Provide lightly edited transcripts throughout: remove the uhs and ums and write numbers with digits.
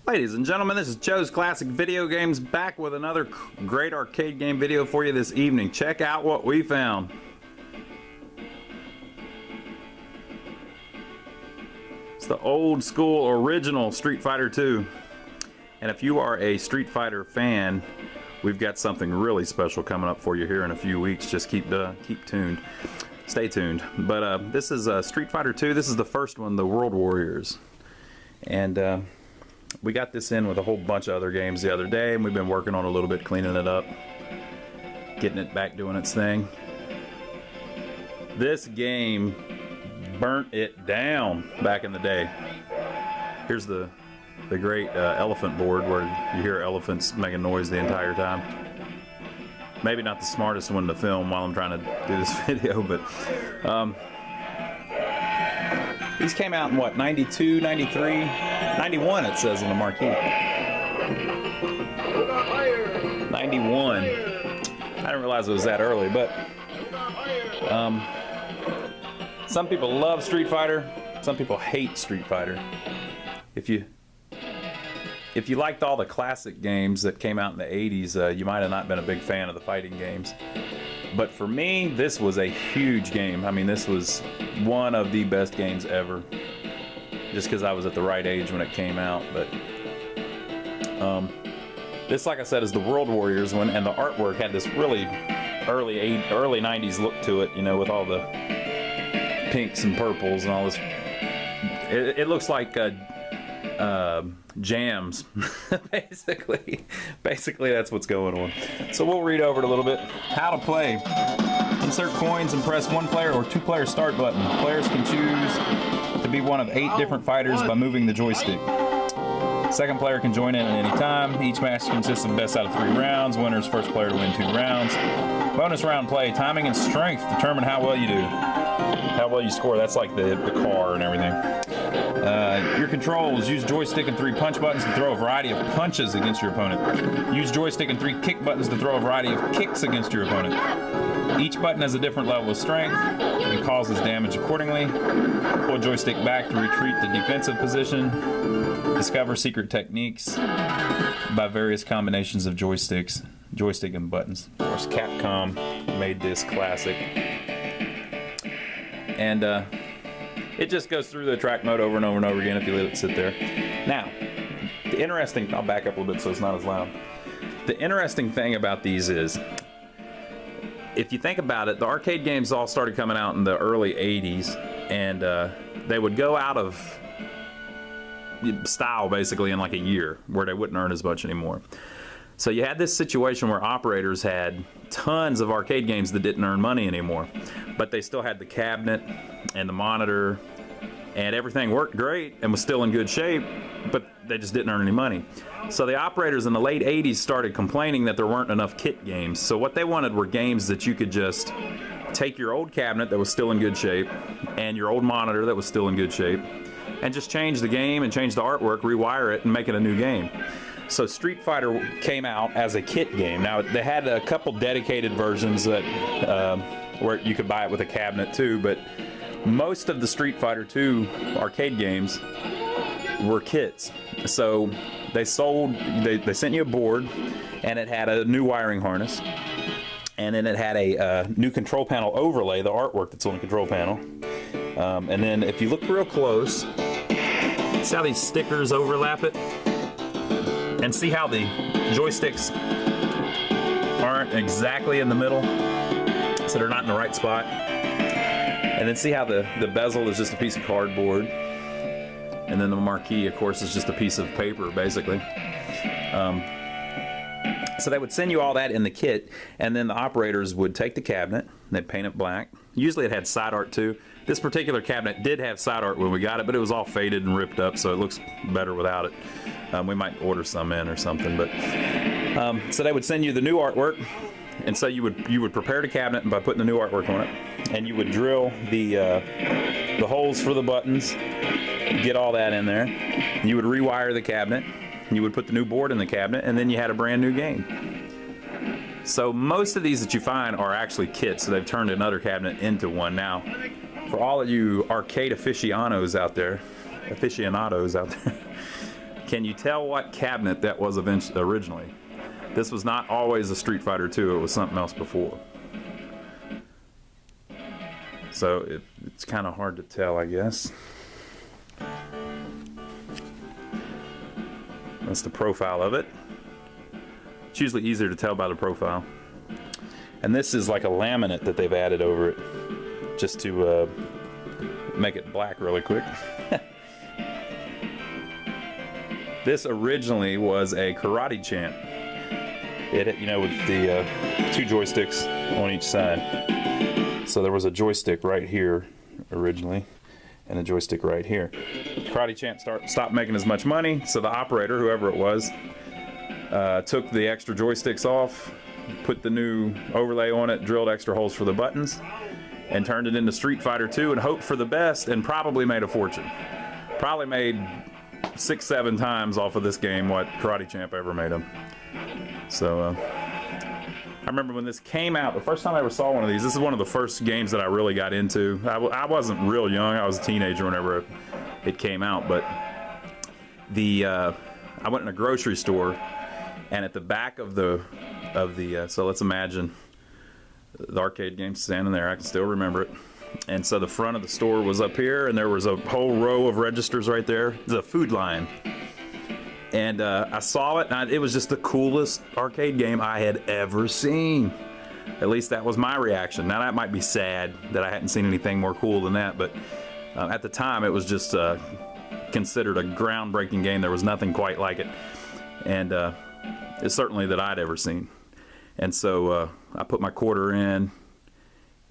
Ladies and gentlemen, this is Joe's Classic Video Games, back with another great arcade game video for you this evening. Check out what we found. It's the old school original Street Fighter 2. And if you are a Street Fighter fan, we've got something really special coming up for you here in a few weeks. Just keep tuned. Stay tuned. But this is Street Fighter 2. This is the first one, the World Warriors. And we got this in with a whole bunch of other games the other day, and we've been working on it a little bit, cleaning it up, getting it back doing its thing. This game burnt it down back in the day. Here's the great elephant board where you hear elephants making noise the entire time. Maybe not the smartest one to film while I'm trying to do this video, but these came out in what, 92, 93, 91 it says on the marquee. 91. I didn't realize it was that early, but some people love Street Fighter, some people hate Street Fighter. If you liked all the classic games that came out in the 80s, you might have not been a big fan of the fighting games. But for me, this was a huge game. I mean, this was one of the best games ever. Just because I was at the right age when it came out. But this, like I said, is the World Warriors one, and the artwork had this really early 90s look to it, you know, with all the pinks and purples and all this. It looks like jams. Basically that's what's going on. So we'll read over it a little bit. How to play. Insert coins and press one player or two player start button. Players can choose to be one of 8 different fighters by moving the joystick. Second player can join in at any time. Each match consists of best out of 3 rounds. Winner's first player to win 2 rounds. Bonus round play. Timing and strength determine how well you do. How well you score. That's like the car and everything. Your controls. Use joystick and 3 punch buttons to throw a variety of punches against your opponent. Use joystick and 3 kick buttons to throw a variety of kicks against your opponent. Each button has a different level of strength and causes damage accordingly. Pull joystick back to retreat to defensive position. Discover secret techniques by various combinations of joystick and buttons. Of course, Capcom made this classic. And it just goes through the track mode over and over and over again if you let it sit there. Now, the interesting, I'll back up a little bit so it's not as loud. The interesting thing about these is, if you think about it, the arcade games all started coming out in the early 80s, and they would go out of style basically in like a year, where they wouldn't earn as much anymore. So you had this situation where operators had tons of arcade games that didn't earn money anymore, but they still had the cabinet and the monitor, and everything worked great and was still in good shape, but they just didn't earn any money. So the operators in the late 80s started complaining that there weren't enough kit games. So what they wanted were games that you could just take your old cabinet that was still in good shape and your old monitor that was still in good shape and just change the game and change the artwork, rewire it, and make it a new game. So Street Fighter came out as a kit game. Now, they had a couple dedicated versions that where you could buy it with a cabinet too, but most of the Street Fighter 2 arcade games were kits. So they sent you a board, and it had a new wiring harness, and then it had a new control panel overlay, the artwork that's on the control panel. And then if you look real close, see how these stickers overlap it? And see how the joysticks aren't exactly in the middle, so they're not in the right spot. And then see how the bezel is just a piece of cardboard, and then the marquee, of course, is just a piece of paper, basically. So they would send you all that in the kit, and then the operators would take the cabinet, they'd paint it black. Usually it had side art too. This particular cabinet did have side art when we got it, but it was all faded and ripped up, so it looks better without it. We might order some in or something, but so they would send you the new artwork, and so you would prepare the cabinet by putting the new artwork on it, and you would drill the holes for the buttons, get all that in there. You would rewire the cabinet, you would put the new board in the cabinet, and then you had a brand new game. So most of these that you find are actually kits, so they've turned another cabinet into one. Now, for all of you arcade aficionados out there, Can you tell what cabinet that was originally? This was not always a Street Fighter 2, it was something else before. So it's kind of hard to tell, I guess. That's the profile of it. It's usually easier to tell by the profile. And this is like a laminate that they've added over it just to make it black really quick. This originally was a karate champ. It, you know, with the 2 joysticks on each side. So there was a joystick right here originally, and a joystick right here. Karate champ stopped making as much money, so the operator, whoever it was, took the extra joysticks off, put the new overlay on it, drilled extra holes for the buttons, and turned it into Street Fighter 2 and hoped for the best, and probably made a fortune. Probably made 6-7 times off of this game what Karate Champ ever made him. So I remember when this came out, the first time I ever saw one of these, this is one of the first games that I really got into. I wasn't real young, I was a teenager whenever it came out, but I went in a grocery store, and at the back of the so let's imagine the arcade game standing there. I can still remember it. And so the front of the store was up here, and there was a whole row of registers right there. It's a food line. And I saw it, and it was just the coolest arcade game I had ever seen. At least that was my reaction. Now that might be sad that I hadn't seen anything more cool than that, but at the time it was just considered a groundbreaking game. There was nothing quite like it. And it's certainly that I'd ever seen. And so I put my quarter in,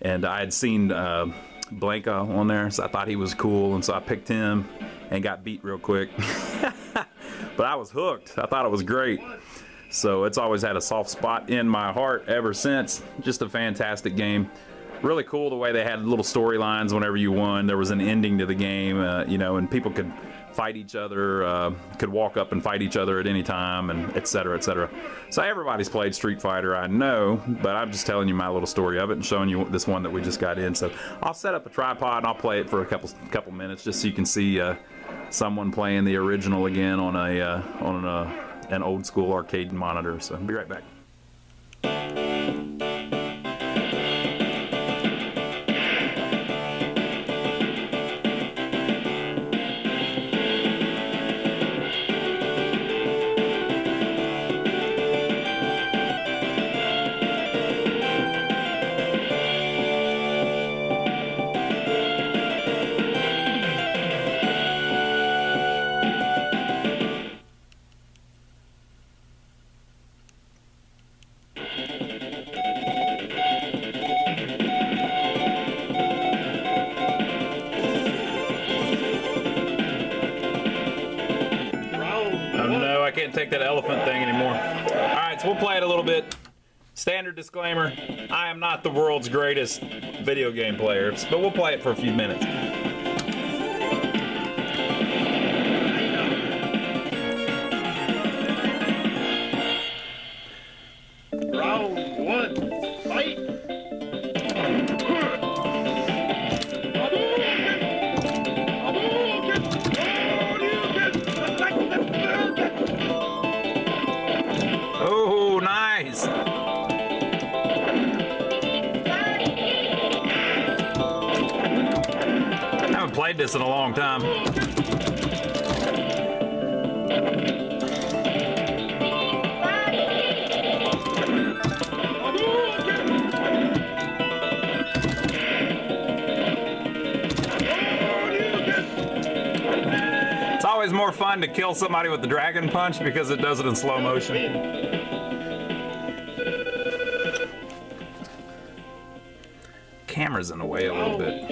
and I had seen Blanka on there, so I thought he was cool, and so I picked him and got beat real quick. But I was hooked. I thought it was great. So it's always had a soft spot in my heart ever since. Just a fantastic game. Really cool the way they had little storylines whenever you won. There was an ending to the game, you know, and people could fight each other, could walk up and fight each other at any time, and et cetera, et cetera. So everybody's played Street Fighter, I know, but I'm just telling you my little story of it and showing you this one that we just got in. So I'll set up a tripod and I'll play it for a couple minutes just so you can see someone playing the original again on an old school arcade monitor. So I'll be right back. Can't take that elephant thing anymore. Alright, so we'll play it a little bit. Standard disclaimer, I am not the world's greatest video game player, but we'll play it for a few minutes. Round 1, fight! Oh, nice! I haven't played this in a long time. It's always more fun to kill somebody with the dragon punch because it does it in slow motion. Camera's in the way a little bit.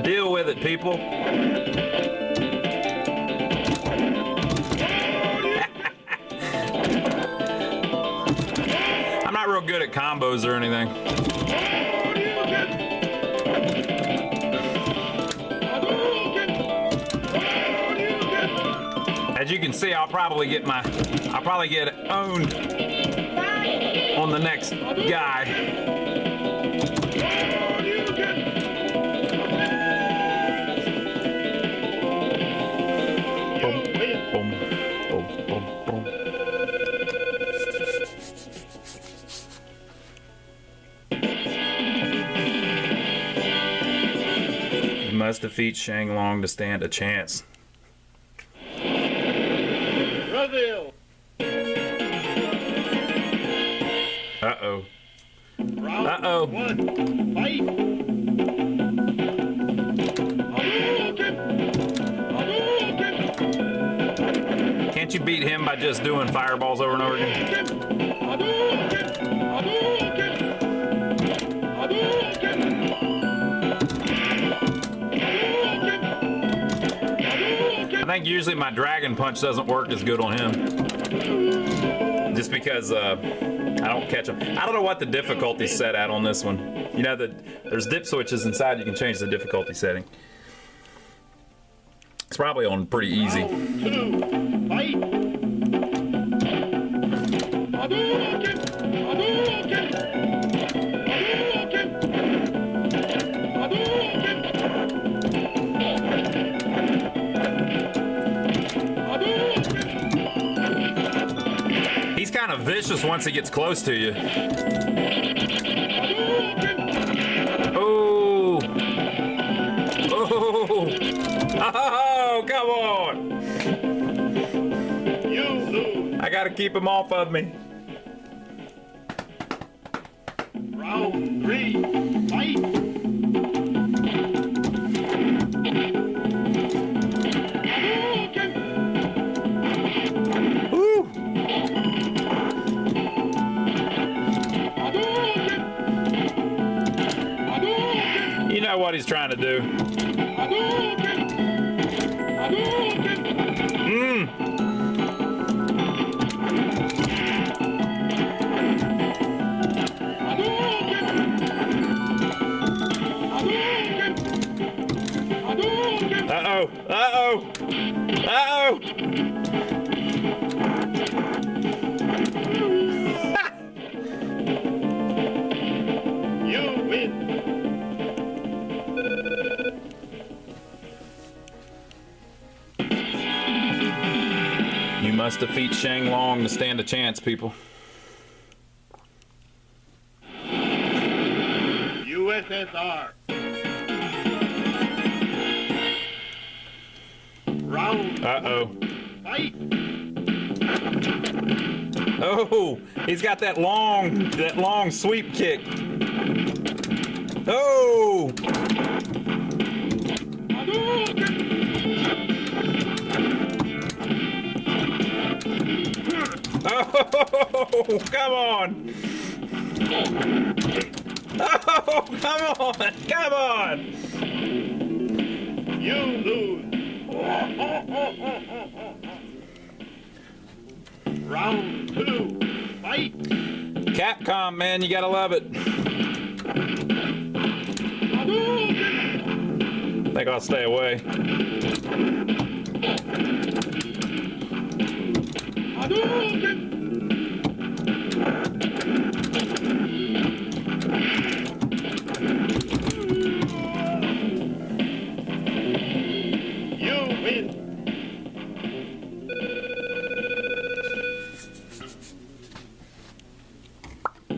Deal with it, people. I'm not real good at combos or anything. As you can see, I'll probably get owned on the next guy. boom, boom, boom, boom. You must defeat Shang Long to stand a chance. Brazil. Uh-oh. Round Uh-oh. 1. Fight. Can't you beat him by just doing fireballs over and over again? I think usually my dragon punch doesn't work as good on him. Just because I don't catch him. I don't know what the difficulty's set at on this one. You know, there's dip switches inside. You can change the difficulty setting. It's probably on pretty easy. Round 2. Fight. He's kind of vicious once he gets close to you. Oh! Oh! Oh, come on! You lose. I gotta keep him off of me. Round 3. Fight. Woo! You know what he's trying to do. Uh-oh! Uh-oh! Uh-oh! You win. You must defeat Shang Long to stand a chance, people. USSR. Round. Uh-oh. Fight. Oh, he's got that long sweep kick. Oh! Oh, come on! Oh, come on! Come on! You lose. Round 2. Fight. Capcom, man, you gotta love it. I think I'll stay away. You win.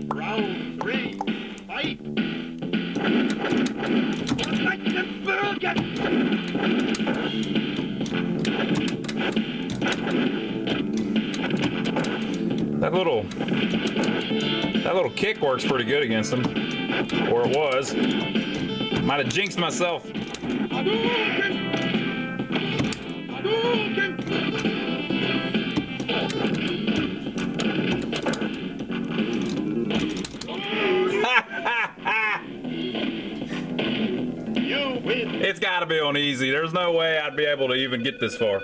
Round 3. Fight. That little kick works pretty good against him. Or it was. Might have jinxed myself. You win. It's got to be on easy. There's no way I'd be able to even get this far.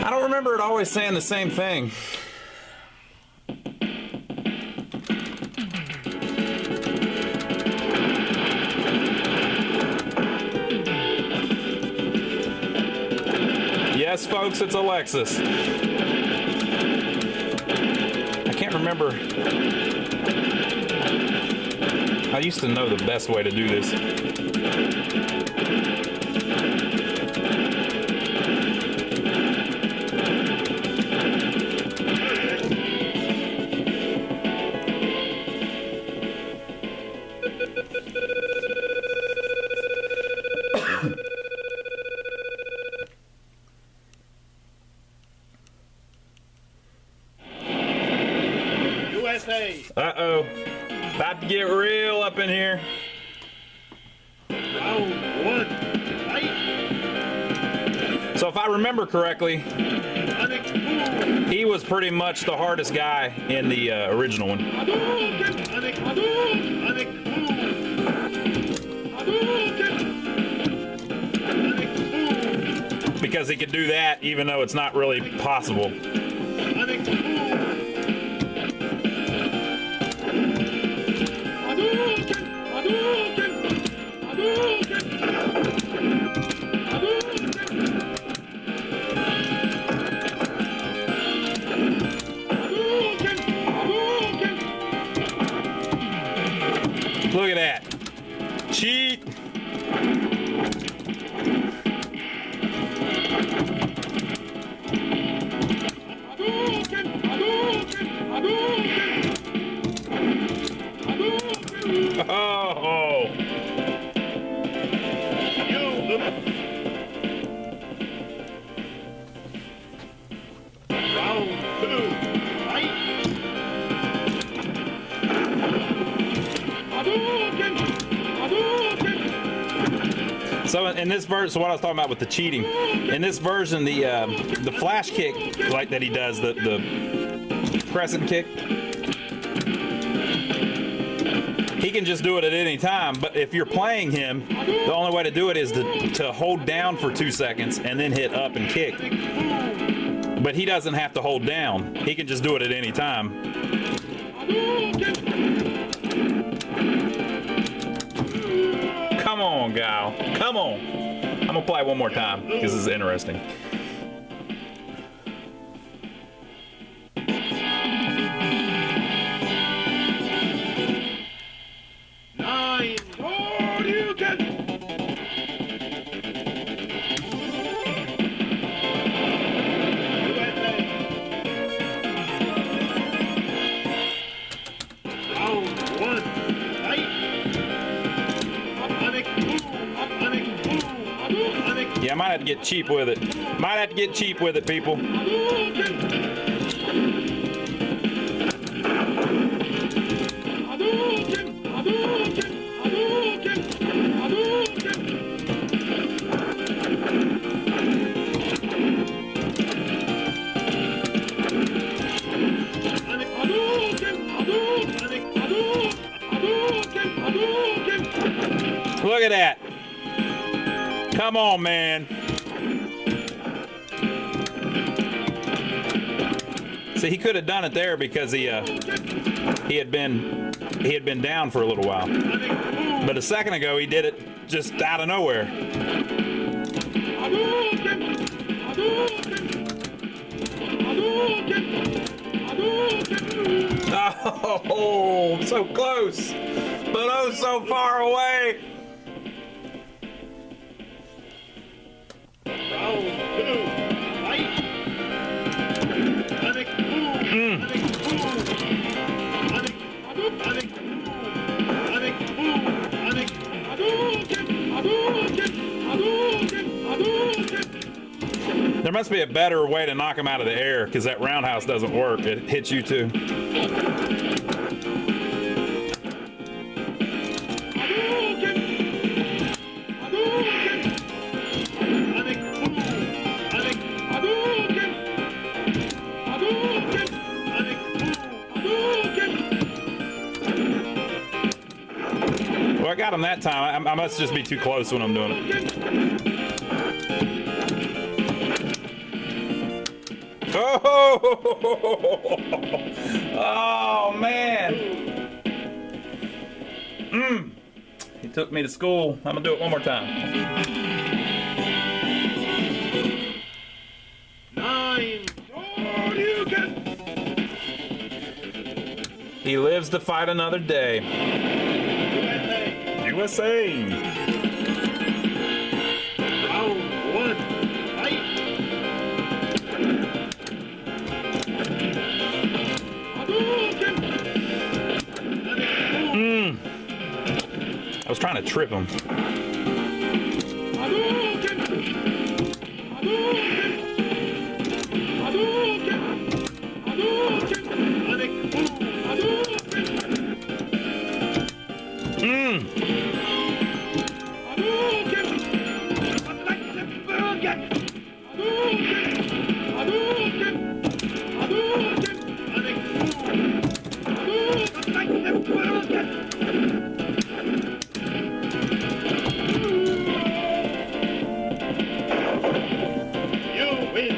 I don't remember it always saying the same thing. Yes, folks, it's Alexis. I can't remember. I used to know the best way to do this. USA. Uh-oh. About to get real up in here. Round one. Fight. So if I remember correctly, he was pretty much the hardest guy in the original one. Because he could do that even though it's not really possible. Look at that. Cheat. Oh. Round two. Fight. So in this version, so what I was talking about with the cheating, in this version, the flash kick like that he does, the crescent kick, he can just do it at any time. But if you're playing him, the only way to do it is to hold down for 2 seconds and then hit up and kick. But he doesn't have to hold down. He can just do it at any time. Come on, Guile. Come on. I'm gonna play one more time because this is interesting. Nine. All you can. USA. Round one. Fight. Yeah, I might have to get cheap with it. Might have to get cheap with it, people. Look at that. Come on, man. See, he could have done it there because he had been down for a little while. But a second ago, he did it just out of nowhere. Oh, so close, but oh, so far away. Round two. Fight. There must be a better way to knock him out of the air because that roundhouse doesn't work. It hits you too. Well, I got him that time. I must just be too close when I'm doing it. Oh man. He took me to school. I'm gonna do it one more time. 9. All you can. He lives to fight another day. sing. Let's sing. Round one, fight! Hadouken! I was trying to trip him. Hadouken! Hadouken! Hadouken! Hadouken! Hadouken! You win.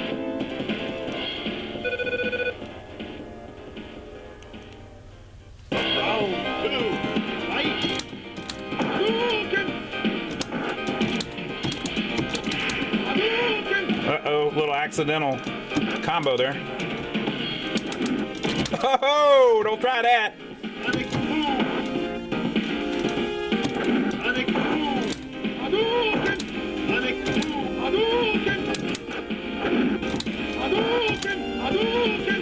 Round two, fight! Hadouken! Hadouken! Uh-oh, little accidental combo there. Oh, don't try that. Panic move! Panic move! Hadouken! Panic move! Hadouken! Hadouken! Hadouken!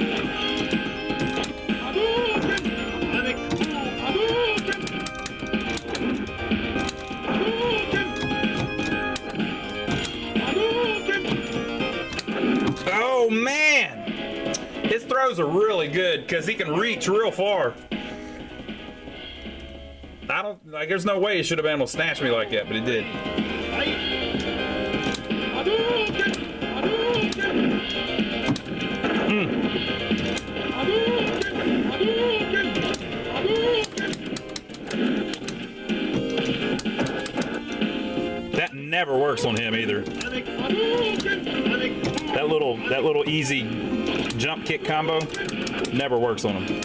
Hadouken! Panic move! Hadouken! Hadouken! Hadouken! Oh, man. His throws are really good because he can reach real far. I don't, like, there's no way he should have been able to snatch me like that, but he did. Fight! Hadouken! Hadouken! Hadouken! Hadouken! Hadouken! That never works on him either. Panic! Hadouken! Panic! That little easy jump kick combo never works on him.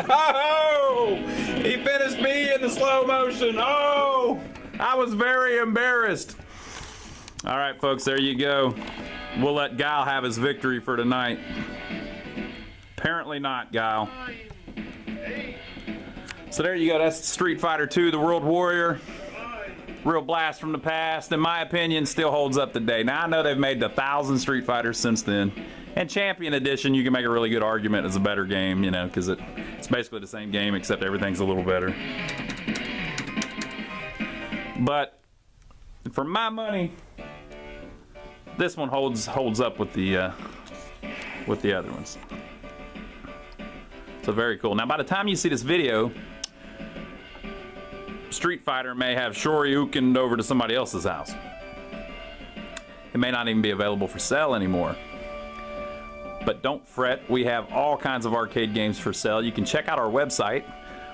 Oh! He finished me in the slow motion. Oh! I was very embarrassed. All right, folks, there you go. We'll let Guile have his victory for tonight. Apparently not, Guile. So there you go. That's Street Fighter 2, The World Warrior. Real blast from the past. In my opinion, still holds up today. Now, I know they've made 1,000 Street Fighters since then. And Champion Edition, you can make a really good argument as a better game, you know, because it's basically the same game, except everything's a little better. But for my money, this one holds up with the other ones. So very cool. Now, by the time you see this video, Street Fighter may have shoryukened over to somebody else's house. It may not even be available for sale anymore. But don't fret, we have all kinds of arcade games for sale. You can check out our website,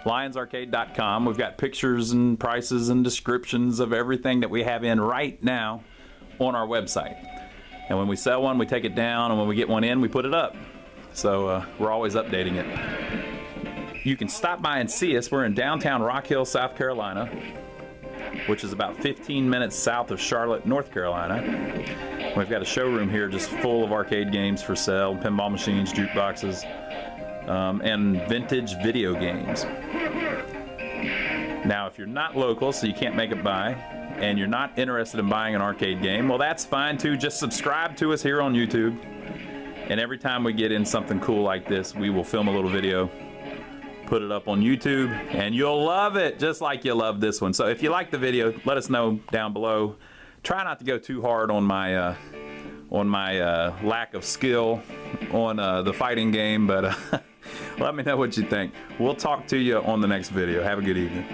lionsarcade.com. We've got pictures and prices and descriptions of everything that we have in right now on our website. And when we sell one, we take it down, and when we get one in, we put it up. So we're always updating it. You can stop by and see us. We're in downtown Rock Hill, South Carolina, which is about 15 minutes south of Charlotte, North Carolina. We've got a showroom here just full of arcade games for sale, pinball machines, jukeboxes, and vintage video games. Now, if you're not local, so you can't make it by, and you're not interested in buying an arcade game, well, that's fine too. Just subscribe to us here on YouTube. And every time we get in something cool like this, we will film a little video, put it up on YouTube, and you'll love it just like you love this one. So if you like the video, let us know down below. Try not to go too hard on my lack of skill on the fighting game, but let me know what you think. We'll talk to you on the next video. Have a good evening.